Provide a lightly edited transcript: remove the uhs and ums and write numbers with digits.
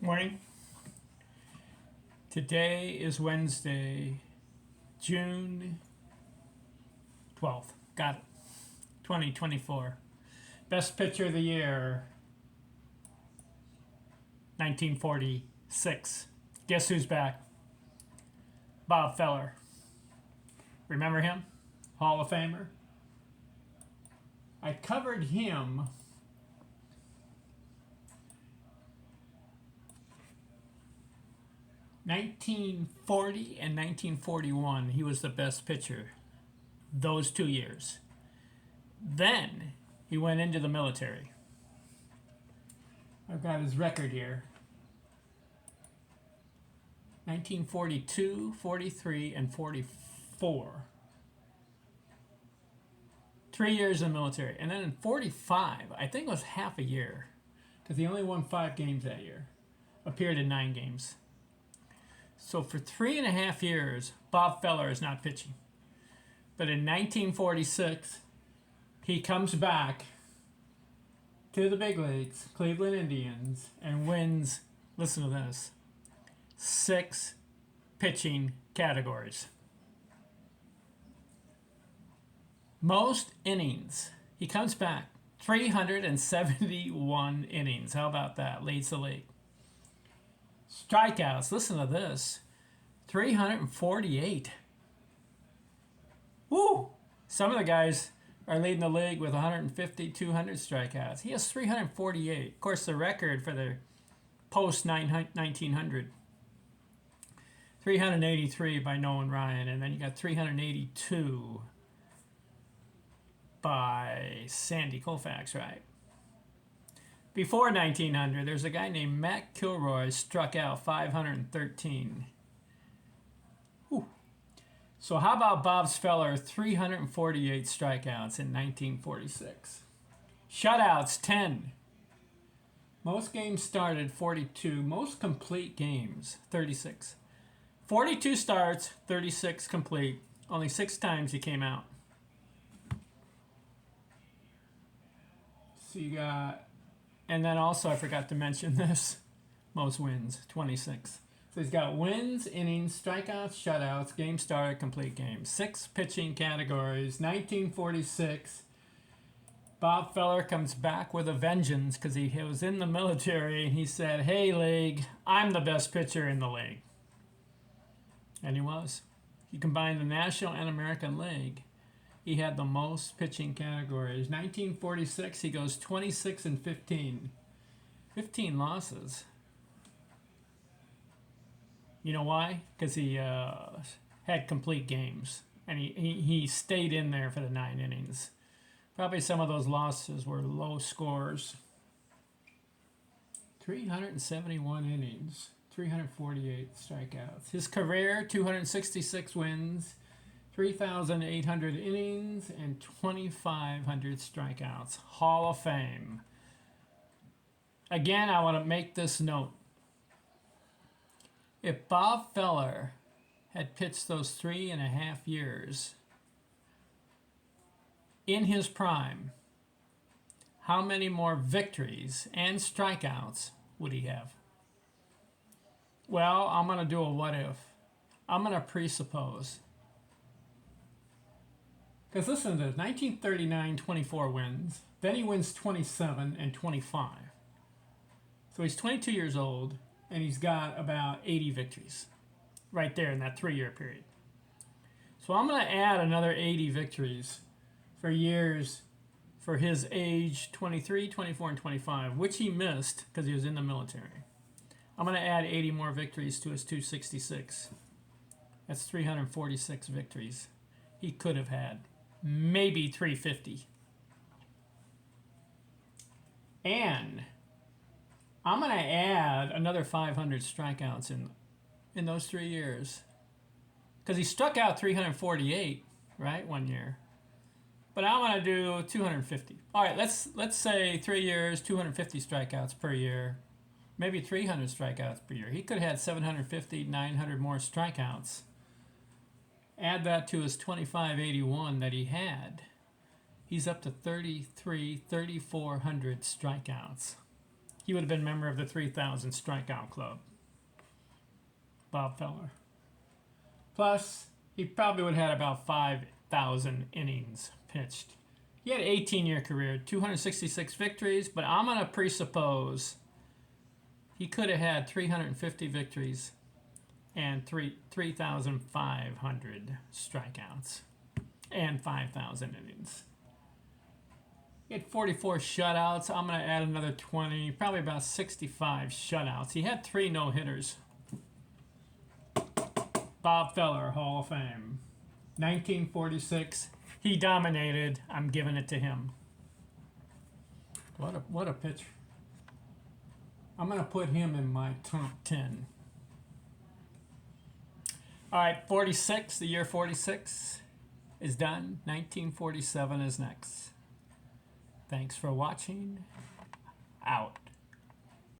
Morning. Today is Wednesday, June 12th. Got it. 2024. Best pitcher of the year, 1946. Guess who's back? Bob Feller. Remember him? Hall of Famer. I covered him 1940 and 1941. He was the best pitcher those 2 years. Then he went into the military. I've got his record here. 1942, 43, and 44. 3 years in the military. And then in 45, I think it was half a year, because he only won 5 games that year. Appeared in 9 games. So for 3.5 years, Bob Feller is not pitching. But in 1946, he comes back to the big leagues, Cleveland Indians, and wins, listen to this, 6 pitching categories. Most innings. He comes back 371 innings. How about that? Leads the league. Strikeouts, listen to this, 348. Woo! Some of the guys are leading the league with 150, 200 strikeouts. He has 348. Of course, the record for the post-1900, 383 by Nolan Ryan, and then you got 382 by Sandy Koufax, right? Before 1900, there's a guy named Matt Kilroy struck out 513. Whew. So how about Bob Feller, 348 strikeouts in 1946. Shutouts, 10. Most games started, 42. Most complete games, 36. 42 starts, 36 complete. Only 6 times he came out. So you got... And then also, I forgot to mention this, most wins, 26. So he's got wins, innings, strikeouts, shutouts, game started, complete games. 6 pitching categories. 1946, Bob Feller comes back with a vengeance because he was in the military and he said, "Hey, league, I'm the best pitcher in the league." And he was. He combined the National and American League. He had the most pitching categories. 1946, he goes 26 and 15. 15 losses. You know why? Because he had complete games. And he stayed in there for the 9 innings. Probably some of those losses were low scores. 371 innings. 348 strikeouts. His career, 266 wins. 3,800 innings and 2,500 strikeouts. Hall of Fame. Again, I want to make this note. If Bob Feller had pitched those 3.5 years in his prime, how many more victories and strikeouts would he have? Well, I'm going to do a what if. I'm going to presuppose. Because listen to this, 1939, 24 wins. Then he wins 27 and 25. So he's 22 years old, and he's got about 80 victories right there in that 3-year period. So I'm going to add another 80 victories for years for his age, 23, 24, and 25, which he missed because he was in the military. I'm going to add 80 more victories to his 266. That's 346 victories he could have had. Maybe 350. And I'm going to add another 500 strikeouts in those 3 years. Because he struck out 348, right, 1 year. But I want to do 250. All right, let's say 3 years, 250 strikeouts per year. Maybe 300 strikeouts per year. He could have had 750, 900 more strikeouts. Add that to his 2581 that he had. He's up to 3,400 strikeouts. he would have been a member of the 3,000 strikeout club. Bob Feller. Plus, he probably would have had about 5,000 innings pitched. He had an 18-year career, 266 victories, but I'm going to presuppose he could have had 350 victories and 3,500 strikeouts and 5,000 innings. He had 44 shutouts. I'm going to add another 20, probably about 65 shutouts. He had 3 no-hitters. Bob Feller, Hall of Fame. 1946. He dominated. I'm giving it to him. What a pitcher. I'm going to put him in my top 10. All right, 46, the year 46 is done. 1947 is next. Thanks for watching. Out.